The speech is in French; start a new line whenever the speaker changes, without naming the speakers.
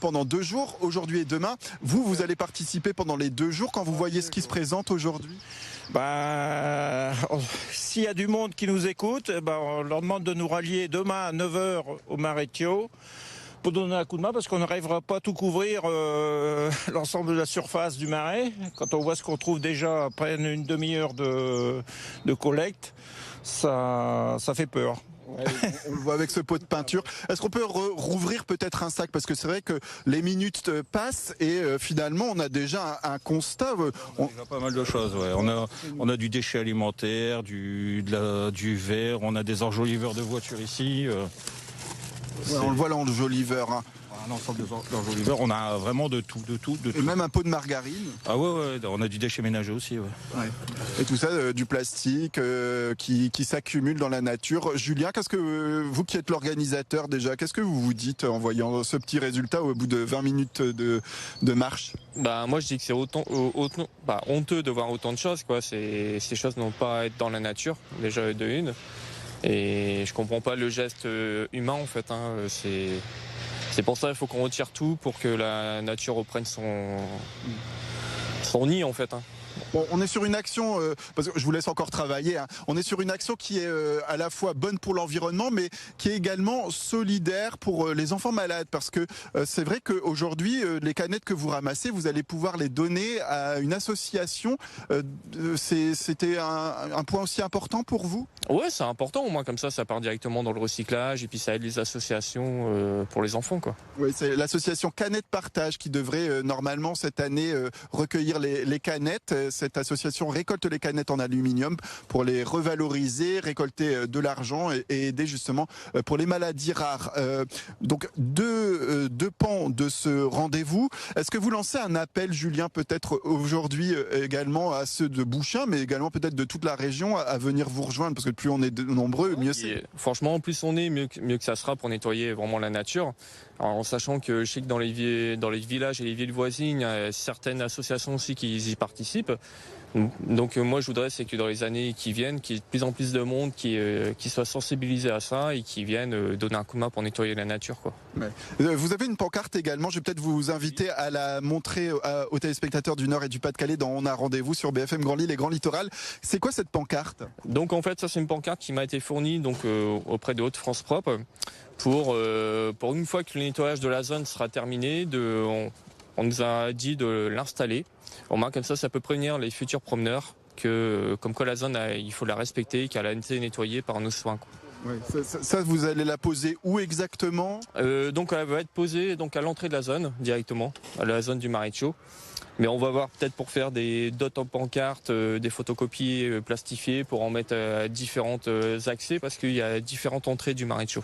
pendant 2 jours, aujourd'hui et demain. Vous allez participer pendant les 2 jours quand vous voyez ce qui se présente aujourd'hui?
S'il y a du monde qui nous écoute, on leur demande de nous rallier demain à 9 heures au Marecchio pour donner un coup de main, parce qu'on n'arrivera pas à tout couvrir l'ensemble de la surface du Marais. Quand on voit ce qu'on trouve déjà après une demi-heure de collecte, ça fait peur.
Ouais, on le voit avec ce pot de peinture. Est-ce qu'on peut rouvrir peut-être un sac? Parce que c'est vrai que les minutes passent et finalement on a déjà un constat.
On a déjà pas mal de choses. Ouais. On a du déchet alimentaire, du verre, on a des enjoliveurs de voitures ici.
On le voit l'enjoliveur. Hein.
Un ensemble d'enjoliveurs, on a vraiment de tout.
Et même un pot de margarine.
Ah ouais, on a du déchet ménager aussi. Ouais.
Ouais. Et tout ça, du plastique qui s'accumule dans la nature. Julien, qu'est-ce que vous qui êtes l'organisateur déjà, qu'est-ce que vous vous dites en voyant ce petit résultat au bout de 20 minutes de marche?
Moi je dis que c'est honteux de voir autant de choses, quoi. Ces choses n'ont pas à être dans la nature, déjà de une. Et je comprends pas le geste humain en fait. C'est pour ça qu'il faut qu'on retire tout pour que la nature reprenne son nid en fait.
Bon, on est sur une action, parce que je vous laisse encore travailler, hein. On est sur une action qui est à la fois bonne pour l'environnement, mais qui est également solidaire pour les enfants malades. Parce que c'est vrai qu'aujourd'hui, les canettes que vous ramassez, vous allez pouvoir les donner à une association. C'était un point aussi important pour vous?
Ouais, c'est important, au moins comme ça part directement dans le recyclage et puis ça aide les associations pour les enfants, quoi.
Oui, c'est l'association Canettes Partage qui devrait normalement cette année recueillir les canettes. Cette association récolte les canettes en aluminium pour les revaloriser, récolter de l'argent et aider justement pour les maladies rares. Donc deux pans de ce rendez-vous. Est-ce que vous lancez un appel, Julien, peut-être aujourd'hui également à ceux de Bouchain, mais également peut-être de toute la région à venir vous rejoindre, parce que plus on est nombreux, mieux c'est.
Franchement, plus on est, mieux que ça sera pour nettoyer vraiment la nature. Alors, en sachant que je sais que dans les villages et les villes voisines, il y a certaines associations aussi qui y participent. Donc moi je voudrais c'est que dans les années qui viennent, qu'il y ait de plus en plus de monde qui soit sensibilisé à ça et qui viennent donner un coup de main pour nettoyer la nature, quoi.
Ouais. Vous avez une pancarte également, je vais peut-être vous inviter à la montrer aux téléspectateurs du Nord et du Pas-de-Calais dans On a rendez-vous sur BFM Grand Lille et Grand Littoral. C'est quoi cette pancarte?
Donc en fait ça c'est une pancarte qui m'a été fournie auprès de Hauts-de-France Propre pour une fois que le nettoyage de la zone sera terminé, on nous a dit de l'installer. Au moins comme ça peut prévenir les futurs promeneurs comme quoi la zone, il faut la respecter, qu'elle a été nettoyée par nos soins.
Oui, ça, vous allez la poser où exactement?
Donc elle va être posée à l'entrée de la zone directement, à la zone du Marecchio. Mais on va voir peut-être pour faire d'autres pancartes, des photocopies plastifiées pour en mettre à différents accès parce qu'il y a différentes entrées du Marecchio.